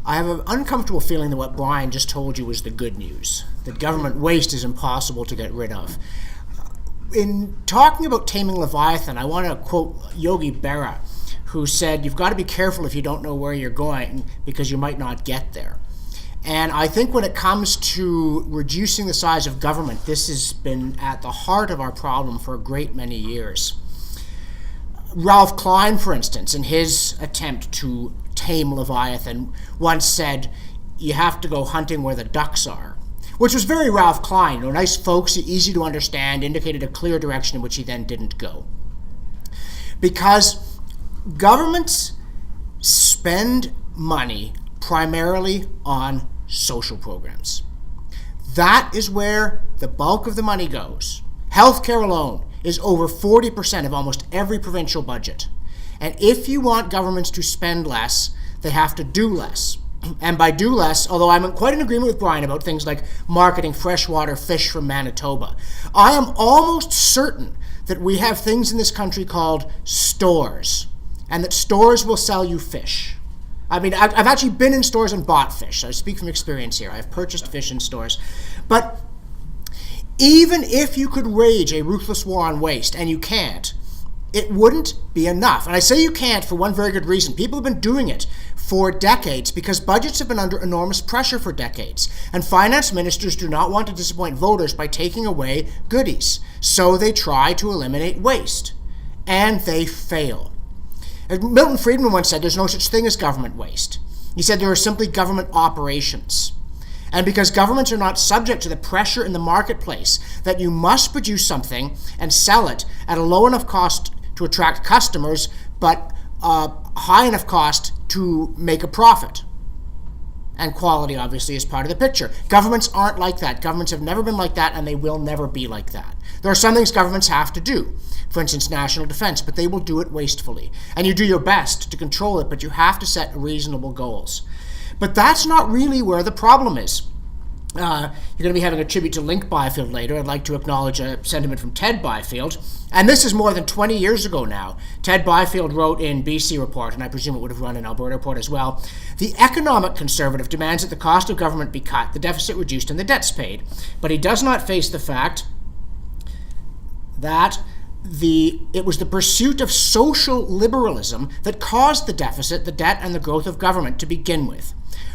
I have an uncomfortable feeling that what Brian just told you was the good news, that government waste is impossible to get rid of. In talking about Taming Leviathan, I want to quote Yogi Berra, who said, you've got to be careful if you don't know where you're going because you might not get there. And I think when it comes to reducing the size of government, this has been at the heart of our problem for a great many years. Ralph Klein, for instance, in his attempt to tame Leviathan, once said, you have to go hunting where the ducks are, which was very Ralph Klein, nice, folksy, easy to understand, indicated a clear direction in which he then didn't go. Because governments spend money primarily on social programs. That is where the bulk of the money goes. Healthcare alone is over 40% of almost every provincial budget. And if you want governments to spend less, they have to do less. And by do less, although I'm quite in agreement with Brian about things like marketing freshwater fish from Manitoba, I am almost certain that we have things in this country called stores, and that stores will sell you fish. I mean, I've actually been in stores and bought fish. So I speak from experience here. I've purchased fish in stores. But even if you could wage a ruthless war on waste, and you can't, it wouldn't be enough. And I say you can't for one very good reason. People have been doing it for decades because budgets have been under enormous pressure for decades. And finance ministers do not want to disappoint voters by taking away goodies. So they try to eliminate waste. And they fail. As Milton Friedman once said, there's no such thing as government waste. He said there are simply government operations. And because governments are not subject to the pressure in the marketplace that you must produce something and sell it at a low enough cost to attract customers, but high enough cost to make a profit. And quality, obviously, is part of the picture. Governments aren't like that. Governments have never been like that, and they will never be like that. There are some things governments have to do. For instance, national defense, but they will do it wastefully. And you do your best to control it, but you have to set reasonable goals. But that's not really where the problem is. You're going to be having a tribute to Link Byfield later. I'd like to acknowledge a sentiment from Ted Byfield. And this is more than 20 years ago now. Ted Byfield wrote in BC Report, and I presume it would have run in Alberta Report as well, the economic conservative demands that the cost of government be cut, the deficit reduced, and the debts paid. But he does not face the fact that it was the pursuit of social liberalism that caused the deficit, the debt, and the growth of government to begin with.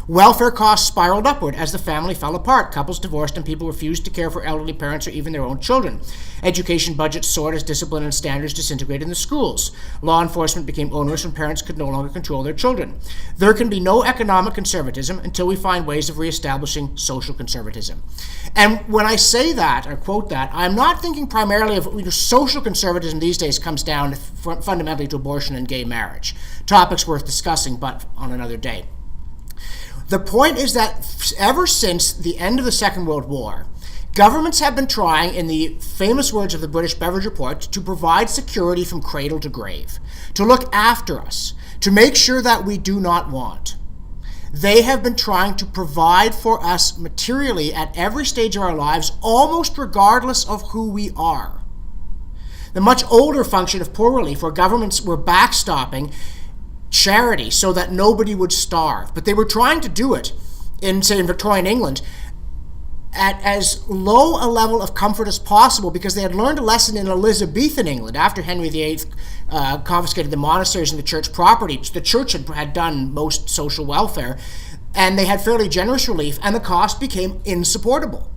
Welfare costs spiraled upward as the family fell apart. Couples divorced and people refused to care for elderly parents or even their own children. Education budgets soared as discipline and standards disintegrated in the schools. Law enforcement became onerous when parents could no longer control their children. There can be no economic conservatism until we find ways of reestablishing social conservatism. And when I say that, or quote that, I'm not thinking primarily of social conservatism these days comes down fundamentally to abortion and gay marriage. Topics worth discussing, but on another day. The point is that ever since the end of the Second World War, governments have been trying, in the famous words of the British Beveridge Report, to provide security from cradle to grave, to look after us, to make sure that we do not want. They have been trying to provide for us materially at every stage of our lives, almost regardless of who we are. The much older function of poor relief, where governments were backstopping charity so that nobody would starve. But they were trying to do it in Victorian England at as low a level of comfort as possible because they had learned a lesson in Elizabethan England after Henry VIII confiscated the monasteries and the church property. The church had done most social welfare, and they had fairly generous relief, and the cost became insupportable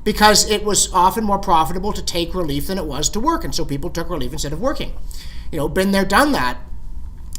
because it was often more profitable to take relief than it was to work, and so people took relief instead of working. Been there, done that.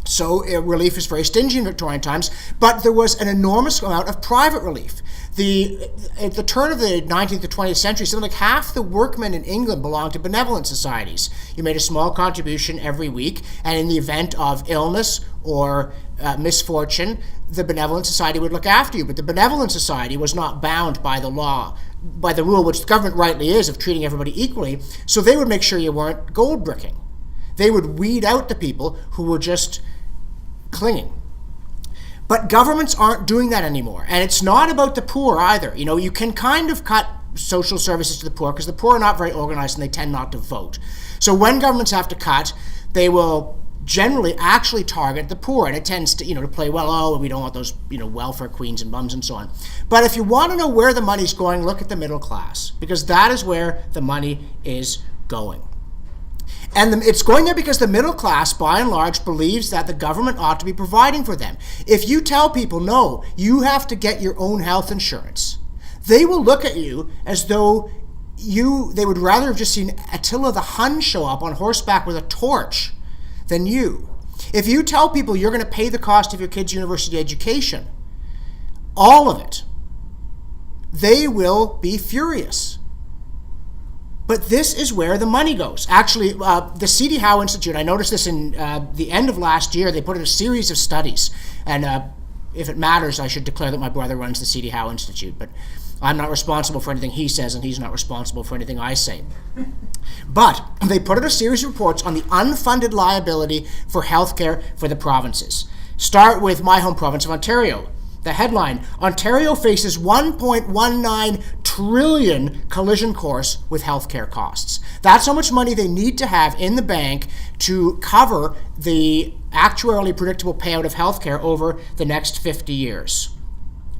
So relief is very stingy in Victorian times, but there was an enormous amount of private relief. At the turn of the 19th to 20th century, something like half the workmen in England belonged to benevolent societies. You made a small contribution every week, and in the event of illness or misfortune, the benevolent society would look after you. But the benevolent society was not bound by the law, by the rule, which the government rightly is, of treating everybody equally, so they would make sure you weren't gold bricking. They would weed out the people who were just clinging. But governments aren't doing that anymore. And it's not about the poor either. You can kind of cut social services to the poor because the poor are not very organized and they tend not to vote. So when governments have to cut, they will generally actually target the poor, and it tends to, to play, well, oh, we don't want those, welfare queens and bums and so on. But if you want to know where the money's going, look at the middle class, because that is where the money is going. And it's going there because the middle class, by and large, believes that the government ought to be providing for them. If you tell people, no, you have to get your own health insurance, they will look at you as though they would rather have just seen Attila the Hun show up on horseback with a torch than you. If you tell people you're going to pay the cost of your kid's university education, all of it, they will be furious. But this is where the money goes. Actually, the C.D. Howe Institute, I noticed this in the end of last year, they put in a series of studies. And if it matters, I should declare that my brother runs the C.D. Howe Institute. But I'm not responsible for anything he says, and he's not responsible for anything I say. But they put out a series of reports on the unfunded liability for healthcare for the provinces. Start with my home province of Ontario. The headline, Ontario faces $1.19 trillion collision course with healthcare costs. That's how much money they need to have in the bank to cover the actuarially predictable payout of healthcare over the next 50 years.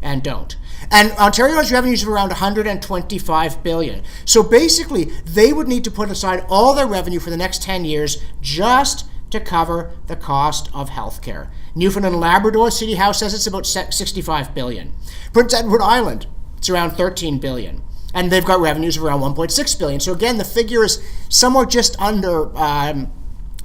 And don't. And Ontario has revenues of around $125 billion. So basically, they would need to put aside all their revenue for the next 10 years just to cover the cost of healthcare. Newfoundland and Labrador, City House says it's about $65 billion. Prince Edward Island, it's around $13 billion. And they've got revenues of around $1.6 billion. So again, the figure is somewhere just under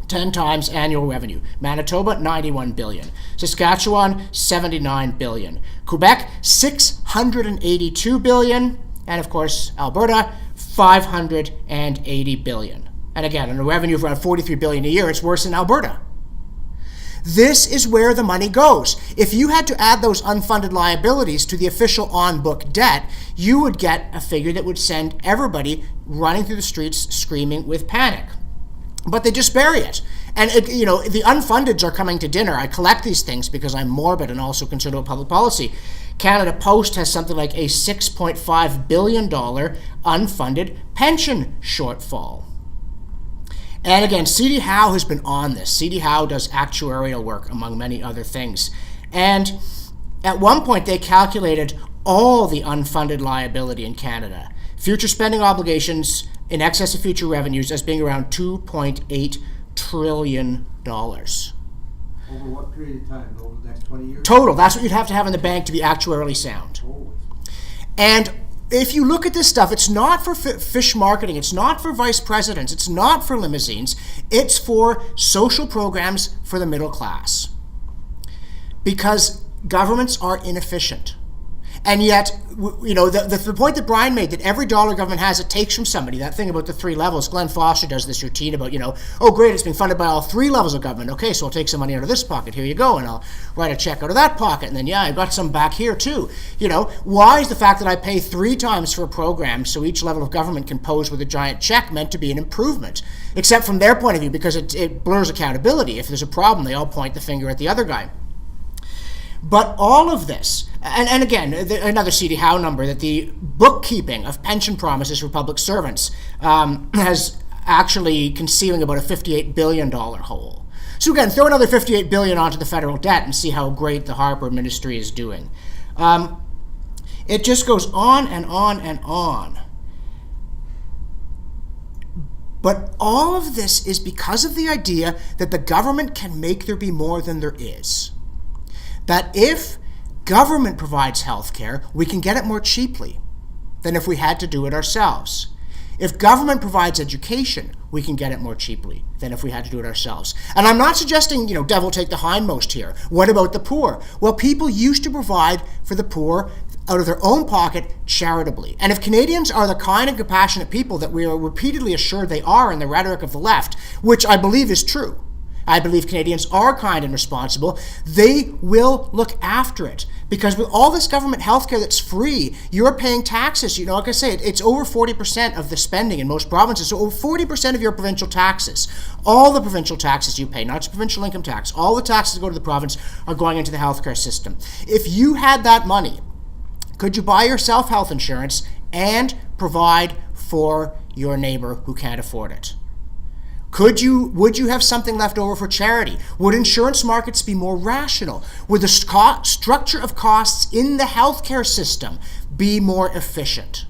10 times annual revenue. Manitoba, $91 billion. Saskatchewan, $79 billion. Quebec, $682 billion. And of course, Alberta, $580 billion. And again, on a revenue of around $43 billion a year, it's worse in Alberta. This is where the money goes. If you had to add those unfunded liabilities to the official on-book debt, you would get a figure that would send everybody running through the streets screaming with panic. But they just bury it. And, the unfundeds are coming to dinner. I collect these things because I'm morbid and also concerned about public policy. Canada Post has something like a $6.5 billion unfunded pension shortfall. And again, C.D. Howe has been on this. C.D. Howe does actuarial work, among many other things. And at one point, they calculated all the unfunded liability in Canada. Future spending obligations in excess of future revenues as being around $2.8 trillion. Over what period of time? Over the next 20 years? Total. That's what you'd have to have in the bank to be actuarially sound. Oh. And if you look at this stuff, it's not for fish marketing, it's not for vice presidents, it's not for limousines, it's for social programs for the middle class. Because governments are inefficient. And yet, the point that Brian made, that every dollar government has, it takes from somebody. That thing about the three levels, Glenn Foster does this routine about, oh great, it's being funded by all three levels of government. Okay, so I'll take some money out of this pocket, here you go, and I'll write a check out of that pocket, and then I've got some back here too. Why is the fact that I pay 3 times for a program so each level of government can pose with a giant check meant to be an improvement? Except from their point of view, because it blurs accountability. If there's a problem, they all point the finger at the other guy. But all of this, and again, another C.D. Howe number, that the bookkeeping of pension promises for public servants has actually concealing about a $58 billion hole. So again, throw another $58 billion onto the federal debt and see how great the Harper ministry is doing. It just goes on and on and on. But all of this is because of the idea that the government can make there be more than there is. That if government provides health care, we can get it more cheaply than if we had to do it ourselves. If government provides education, we can get it more cheaply than if we had to do it ourselves. And I'm not suggesting, devil take the hindmost here. What about the poor? Well, people used to provide for the poor out of their own pocket charitably. And if Canadians are the kind and compassionate people that we are repeatedly assured they are in the rhetoric of the left, which I believe is true, I believe Canadians are kind and responsible, they will look after it. Because with all this government healthcare that's free, you're paying taxes. Like I say, it's over 40% of the spending in most provinces. So over 40% of your provincial taxes, all the provincial taxes you pay, not just provincial income tax, all the taxes that go to the province are going into the healthcare system. If you had that money, could you buy yourself health insurance and provide for your neighbor who can't afford it? Would you have something left over for charity? Would insurance markets be more rational? Would the structure of costs in the healthcare system be more efficient?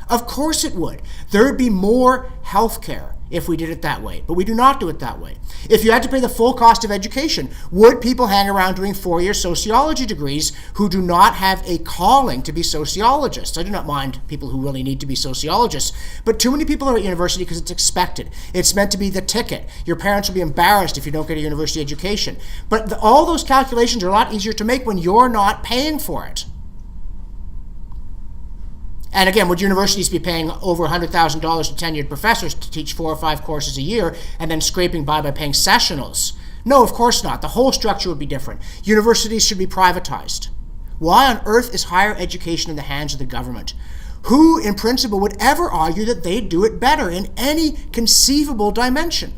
Of course it would. There would be more healthcare if we did it that way, but we do not do it that way. If you had to pay the full cost of education, would people hang around doing 4-year sociology degrees who do not have a calling to be sociologists? I do not mind people who really need to be sociologists, but too many people are at university because it's expected. It's meant to be the ticket. Your parents will be embarrassed if you don't get a university education. But all those calculations are a lot easier to make when you're not paying for it. And again, would universities be paying over $100,000 to tenured professors to teach 4 or 5 courses a year and then scraping by paying sessionals? No, of course not. The whole structure would be different. Universities should be privatized. Why on earth is higher education in the hands of the government? Who, in principle, would ever argue that they do it better in any conceivable dimension?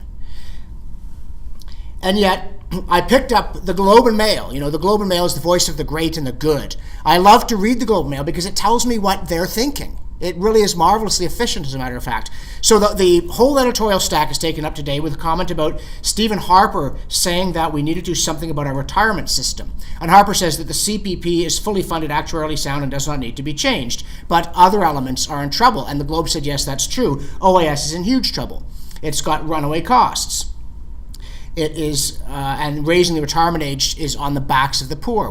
And yet, I picked up the Globe and Mail. You know, the Globe and Mail is the voice of the great and the good. I love to read the Globe and Mail because it tells me what they're thinking. It really is marvelously efficient, as a matter of fact. So the whole editorial stack is taken up today with a comment about Stephen Harper saying that we need to do something about our retirement system. And Harper says that the CPP is fully funded, actuarially sound, and does not need to be changed. But other elements are in trouble. And the Globe said, yes, that's true. OAS is in huge trouble. It's got runaway costs. It is, and raising the retirement age is on the backs of the poor.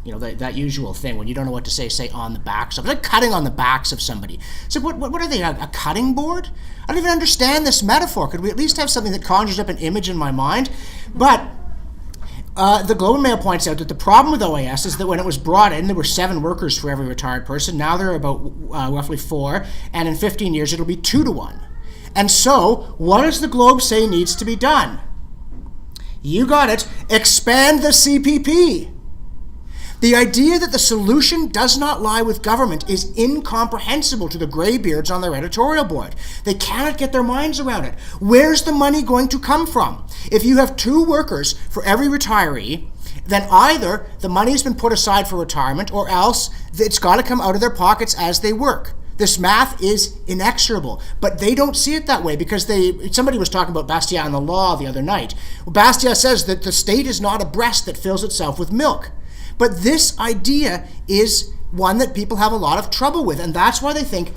You know, that usual thing. When you don't know what to say on the backs of. It's like cutting on the backs of somebody. So what are they, a cutting board? I don't even understand this metaphor. Could we at least have something that conjures up an image in my mind? But the Globe and Mail points out that the problem with OAS is that when it was brought in, there were 7 workers for every retired person. Now there are about roughly 4, and in 15 years it'll be 2 to 1. And so, what does the Globe say needs to be done? You got it. Expand the CPP. The idea that the solution does not lie with government is incomprehensible to the graybeards on their editorial board. They cannot get their minds around it. Where's the money going to come from? If you have 2 workers for every retiree, then either the money has been put aside for retirement or else it's got to come out of their pockets as they work. This math is inexorable, but they don't see it that way because somebody was talking about Bastiat and the law the other night. Well, Bastiat says that the state is not a breast that fills itself with milk. But this idea is one that people have a lot of trouble with, and that's why they think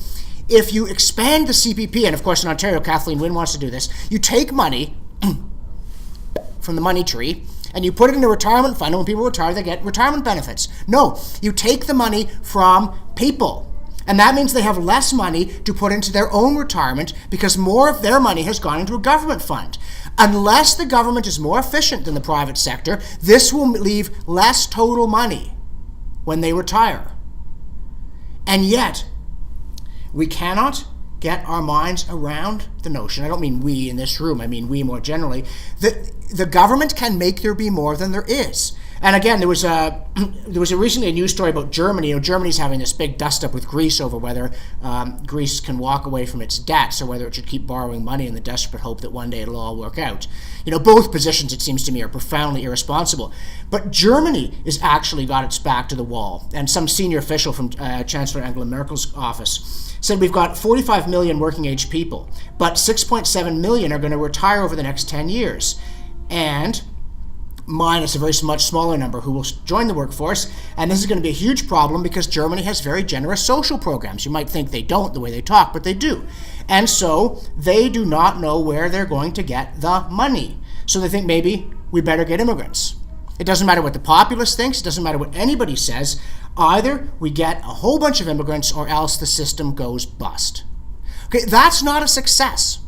if you expand the CPP, and of course in Ontario, Kathleen Wynne wants to do this, you take money from the money tree and you put it in a retirement fund, and when people retire, they get retirement benefits. No, you take the money from people. And that means they have less money to put into their own retirement because more of their money has gone into a government fund. Unless the government is more efficient than the private sector, this will leave less total money when they retire. And yet, we cannot get our minds around the notion, I don't mean we in this room, I mean we more generally, that the government can make there be more than there is. And again, there was recently a news story about Germany. You know, Germany's having this big dust-up with Greece over whether Greece can walk away from its debts or whether it should keep borrowing money in the desperate hope that one day it'll all work out. You know, both positions, it seems to me, are profoundly irresponsible. But Germany has actually got its back to the wall. And some senior official from Chancellor Angela Merkel's office said we've got 45 million working-age people, but 6.7 million are going to retire over the next 10 years. And minus a very much smaller number who will join the workforce, and this is going to be a huge problem because Germany has very generous social programs. You might think they don't the way they talk, but they do. And so they do not know where they're going to get the money. So they think maybe we better get immigrants. It doesn't matter what the populace thinks, it doesn't matter what anybody says. Either we get a whole bunch of immigrants or else the system goes bust. Okay, that's not a success.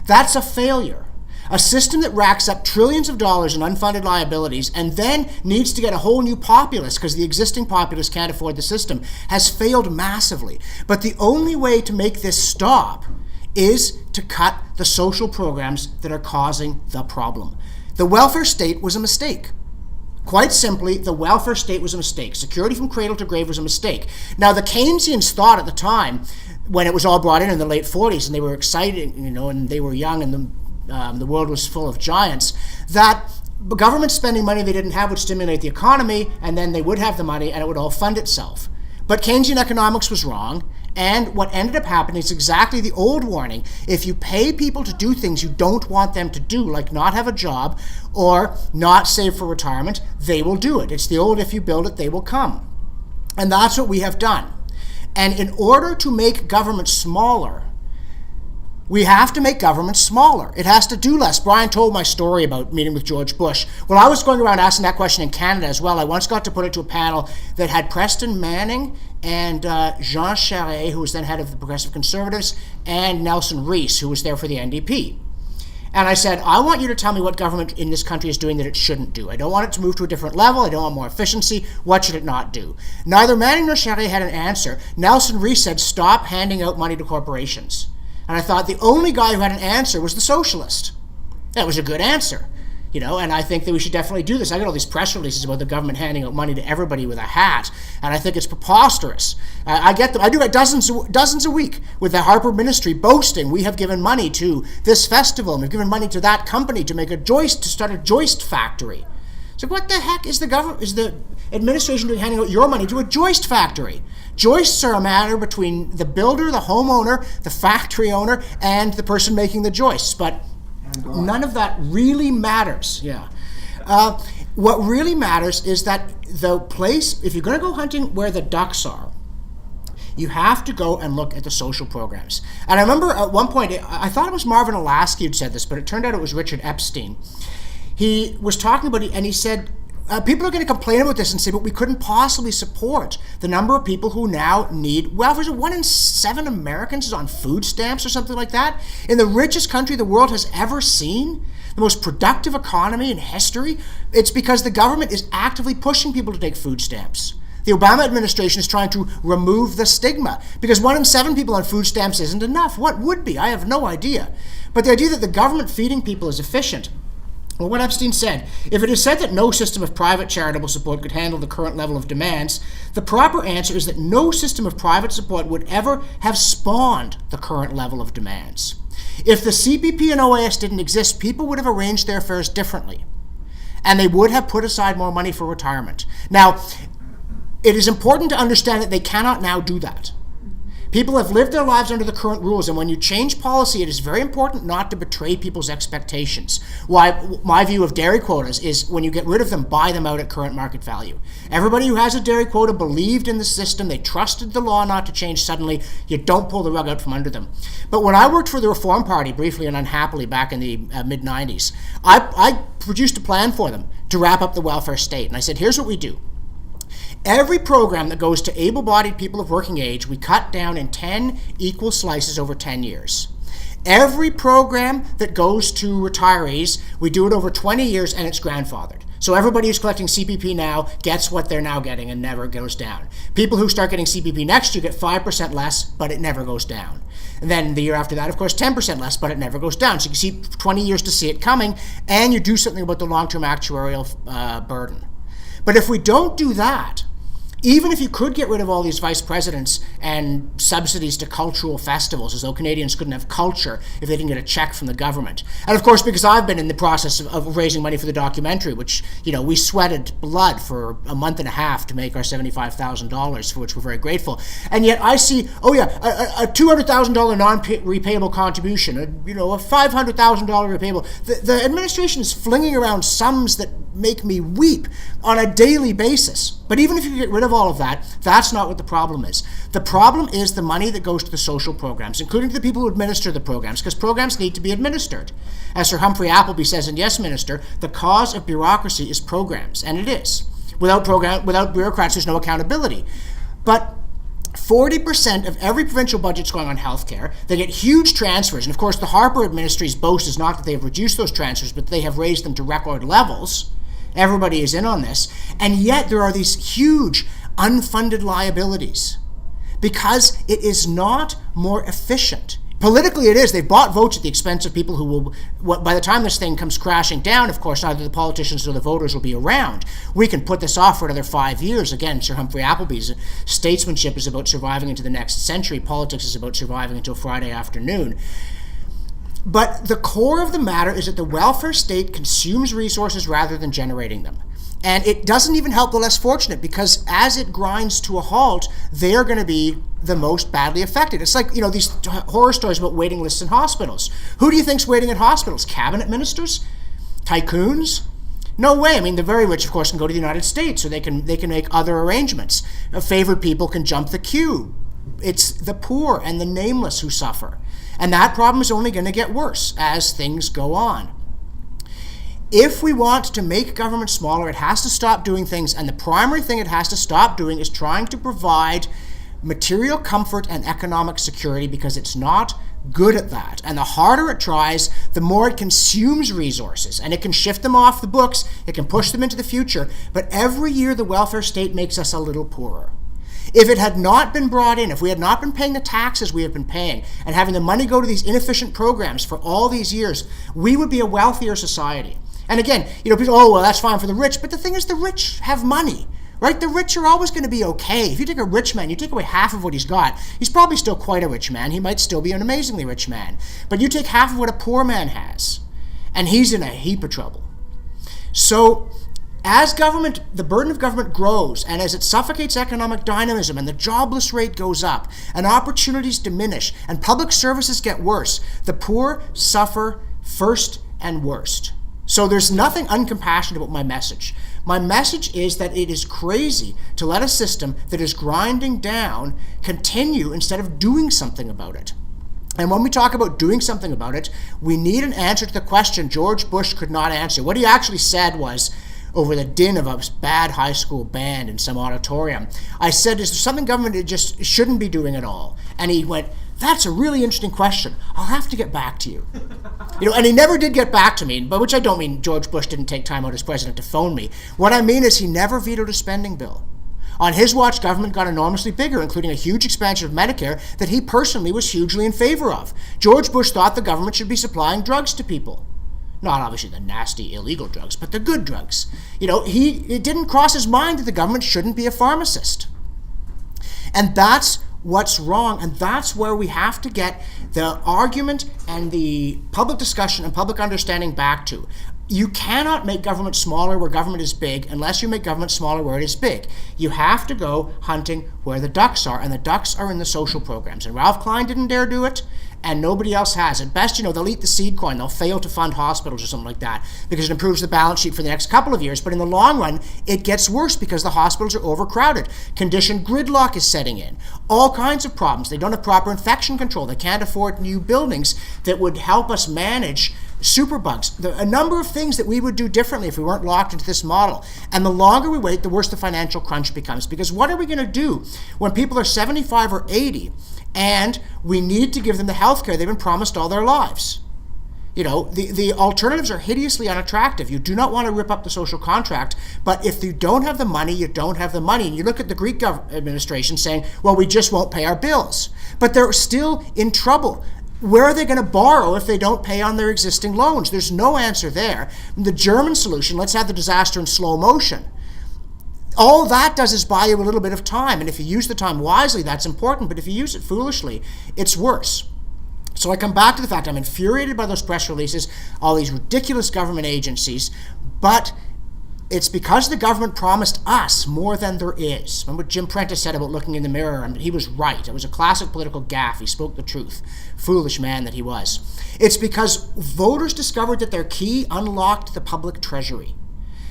That's a failure. A system that racks up trillions of dollars in unfunded liabilities and then needs to get a whole new populace because the existing populace can't afford the system has failed massively. But the only way to make this stop is to cut the social programs that are causing the problem. The welfare state was a mistake. Quite simply, the welfare state was a mistake. Security from cradle to grave was a mistake. Now, the Keynesians thought at the time, when it was all brought in the late 40s, and they were excited, you know, and they were young, and the world was full of giants, that government spending money they didn't have would stimulate the economy, and then they would have the money, and it would all fund itself. But Keynesian economics was wrong, and what ended up happening is exactly the old warning. If you pay people to do things you don't want them to do, like not have a job or not save for retirement, they will do it. It's the old, if you build it, they will come. And that's what we have done. And in order to make government smaller, we have to make government smaller. It has to do less. Brian told my story about meeting with George Bush. Well, I was going around asking that question in Canada as well. I once got to put it to a panel that had Preston Manning and Jean Charest, who was then head of the Progressive Conservatives, and Nelson Rees, who was there for the NDP. And I said, I want you to tell me what government in this country is doing that it shouldn't do. I don't want it to move to a different level. I don't want more efficiency. What should it not do? Neither Manning nor Charest had an answer. Nelson Rees said, stop handing out money to corporations. And I thought the only guy who had an answer was the socialist. That was a good answer, and I think that we should definitely do this. I got all these press releases about the government handing out money to everybody with a hat, and I think it's preposterous. I get them. I do it dozens a week with the Harper Ministry boasting we have given money to this festival and we've given money to that company to start a joist factory. So what the heck is the administration doing handing out your money to a joist factory? Joists are a matter between the builder, the homeowner, the factory owner, and the person making the joists. But none of that really matters. Yeah. What really matters is that the place, if you're going to go hunting where the ducks are, you have to go and look at the social programs. And I remember at one point, I thought it was Marvin Olasky who'd said this, but it turned out it was Richard Epstein. He was talking about it, and he said, people are going to complain about this and say, but we couldn't possibly support the number of people who now need welfare. 1 in 7 Americans is on food stamps or something like that. In the richest country the world has ever seen, the most productive economy in history, it's because the government is actively pushing people to take food stamps. The Obama administration is trying to remove the stigma because 1 in 7 people on food stamps isn't enough. What would be? I have no idea. But the idea that the government feeding people is efficient. Well, what Epstein said, if it is said that no system of private charitable support could handle the current level of demands, the proper answer is that no system of private support would ever have spawned the current level of demands. If the CPP and OAS didn't exist, people would have arranged their affairs differently, and they would have put aside more money for retirement. Now, it is important to understand that they cannot now do that. People have lived their lives under the current rules, and when you change policy, it is very important not to betray people's expectations. Why my view of dairy quotas is when you get rid of them, buy them out at current market value. Everybody who has a dairy quota believed in the system, they trusted the law not to change suddenly. You don't pull the rug out from under them. But when I worked for the Reform Party, briefly and unhappily back in the mid-90s, I produced a plan for them to wrap up the welfare state. And I said, here's what we do. Every program that goes to able-bodied people of working age, we cut down in 10 equal slices over 10 years. Every program that goes to retirees, we do it over 20 years and it's grandfathered. So everybody who's collecting CPP now gets what they're now getting and never goes down. People who start getting CPP next year get 5% less, but it never goes down. And then the year after that, of course, 10% less, but it never goes down. So you can see 20 years to see it coming, and you do something about the long-term actuarial burden. But if we don't do that, even if you could get rid of all these vice presidents and subsidies to cultural festivals, as though Canadians couldn't have culture if they didn't get a check from the government. And of course, because I've been in the process of raising money for the documentary, which, we sweated blood for a month and a half to make our $75,000, for which we're very grateful. And yet I see, a $200,000 non-repayable contribution, a $500,000 repayable. The administration is flinging around sums that make me weep on a daily basis. But even if you get rid of all of that, that's not what the problem is. The problem is the money that goes to the social programs, including to the people who administer the programs, because programs need to be administered. As Sir Humphrey Appleby says in Yes, Minister, the cause of bureaucracy is programs, and it is. Without bureaucrats, there's no accountability. But 40% of every provincial budget's going on healthcare. They get huge transfers. And of course, the Harper administration's boast is not that they have reduced those transfers, but they have raised them to record levels. Everybody is in on this. And yet there are these huge unfunded liabilities because it is not more efficient. Politically it is. They've bought votes at the expense of people who will, by the time this thing comes crashing down, of course, neither the politicians nor the voters will be around. We can put this off for another 5 years. Again, Sir Humphrey Appleby's statesmanship is about surviving into the next century. Politics is about surviving until Friday afternoon. But the core of the matter is that the welfare state consumes resources rather than generating them. And it doesn't even help the less fortunate, because as it grinds to a halt, they're going to be the most badly affected. It's like, these horror stories about waiting lists in hospitals. Who do you think's waiting in hospitals? Cabinet ministers? Tycoons? No way. I mean, the very rich, of course, can go to the United States, or they can make other arrangements. Favored people can jump the queue. It's the poor and the nameless who suffer. And that problem is only going to get worse as things go on. If we want to make government smaller, it has to stop doing things, and the primary thing it has to stop doing is trying to provide material comfort and economic security, because it's not good at that. And the harder it tries, the more it consumes resources, and it can shift them off the books, it can push them into the future, but every year the welfare state makes us a little poorer. If it had not been brought in, if we had not been paying the taxes we have been paying and having the money go to these inefficient programs for all these years, we would be a wealthier society. And again, people, oh, well, that's fine for the rich. But the thing is, the rich have money, right? The rich are always going to be okay. If you take a rich man, you take away half of what he's got, he's probably still quite a rich man. He might still be an amazingly rich man. But you take half of what a poor man has, and he's in a heap of trouble. So as the burden of government grows, and as it suffocates economic dynamism, and the jobless rate goes up, and opportunities diminish, and public services get worse, the poor suffer first and worst. So there's nothing uncompassionate about my message. My message is that it is crazy to let a system that is grinding down continue instead of doing something about it. And when we talk about doing something about it, we need an answer to the question George Bush could not answer. What he actually said was, over the din of a bad high school band in some auditorium, I said, is there something government just shouldn't be doing at all? And he went, that's a really interesting question. I'll have to get back to you. And he never did get back to me, by which I don't mean George Bush didn't take time out as president to phone me. What I mean is he never vetoed a spending bill. On his watch, government got enormously bigger, including a huge expansion of Medicare that he personally was hugely in favor of. George Bush thought the government should be supplying drugs to people. Not obviously the nasty, illegal drugs, but the good drugs. It didn't cross his mind that the government shouldn't be a pharmacist. And that's what's wrong, and that's where we have to get the argument and the public discussion and public understanding back to. You cannot make government smaller where government is big unless you make government smaller where it is big. You have to go hunting where the ducks are, and the ducks are in the social programs. And Ralph Klein didn't dare do it, and nobody else has. At best, they'll eat the seed coin. They'll fail to fund hospitals or something like that because it improves the balance sheet for the next couple of years. But in the long run, it gets worse because the hospitals are overcrowded. Conditioned gridlock is setting in. All kinds of problems. They don't have proper infection control. They can't afford new buildings that would help us manage superbugs. A number of things that we would do differently if we weren't locked into this model. And the longer we wait, the worse the financial crunch becomes. Because what are we going to do when people are 75 or 80 and we need to give them the health care they've been promised all their lives? The alternatives are hideously unattractive. You do not want to rip up the social contract, but if you don't have the money, you don't have the money. And you look at the Greek administration saying, well, we just won't pay our bills. But they're still in trouble. Where are they going to borrow if they don't pay on their existing loans? There's no answer there. The German solution, let's have the disaster in slow motion. All that does is buy you a little bit of time. And if you use the time wisely, that's important. But if you use it foolishly, it's worse. So I come back to the fact I'm infuriated by those press releases, all these ridiculous government agencies, but it's because the government promised us more than there is. Remember what Jim Prentice said about looking in the mirror? And he was right. It was a classic political gaffe. He spoke the truth. Foolish man that he was. It's because voters discovered that their key unlocked the public treasury.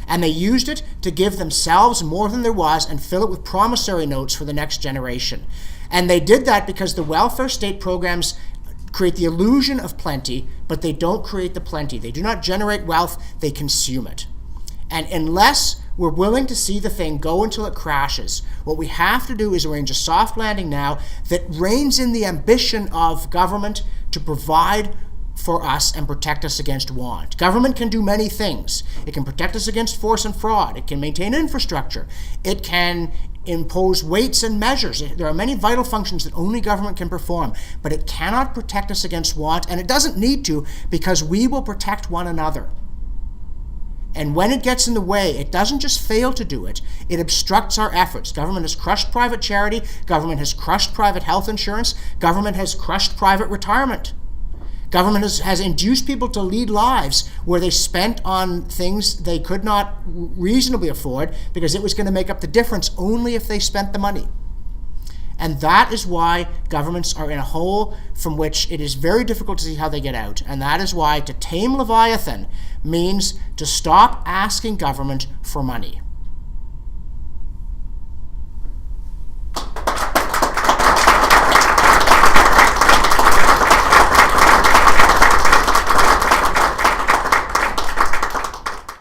And they used it to give themselves more than there was and fill it with promissory notes for the next generation. And they did that because the welfare state programs create the illusion of plenty, but they don't create the plenty. They do not generate wealth, they consume it. And unless we're willing to see the thing go until it crashes, what we have to do is arrange a soft landing now that reins in the ambition of government to provide for us and protect us against want. Government can do many things. It can protect us against force and fraud. It can maintain infrastructure. It can impose weights and measures. There are many vital functions that only government can perform, but it cannot protect us against want, and it doesn't need to because we will protect one another. And when it gets in the way, it doesn't just fail to do it, it obstructs our efforts. Government has crushed private charity. Government has crushed private health insurance. Government has crushed private retirement. Government has induced people to lead lives where they spent on things they could not reasonably afford because it was going to make up the difference only if they spent the money. And that is why governments are in a hole from which it is very difficult to see how they get out. And that is why to tame Leviathan means to stop asking government for money.